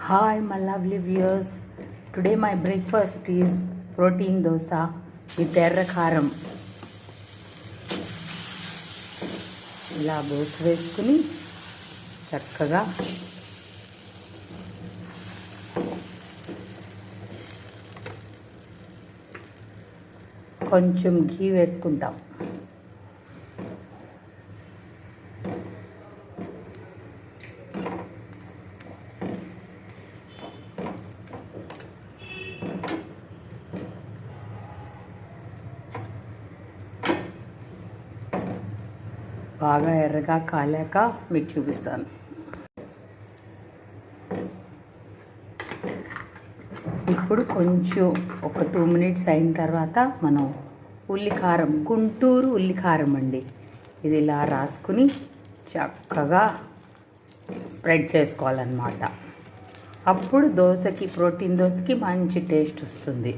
Hi, my lovely viewers. Today my breakfast is protein dosa with erra kharam. ఇలా దోశ వేసుకుని చక్కగా కొంచెం ఘీ వేసుకుంటాం. బాగా ఎర్రగా కాలాక మీకు చూపిస్తాను. ఇప్పుడు కొంచెం ఒక 2 మినిట్స్ అయిన తర్వాత మనం ఉల్లికారం, గుంటూరు ఉల్లికారం అండి, ఇది ఇలా రాసుకుని చక్కగా స్ప్రెడ్ చేసుకోవాలన్నమాట. అప్పుడు దోశకి, ప్రోటీన్ దోశకి మంచి టేస్ట్ వస్తుంది.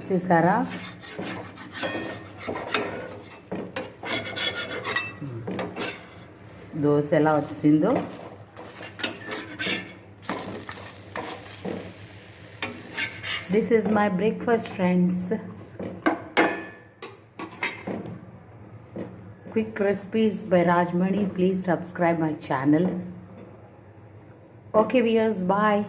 చూసారా, దోశ ఎలా వచ్చిందో. This is my breakfast, friends. Quick recipes by Rajmani. Please subscribe my channel. Okay viewers, bye.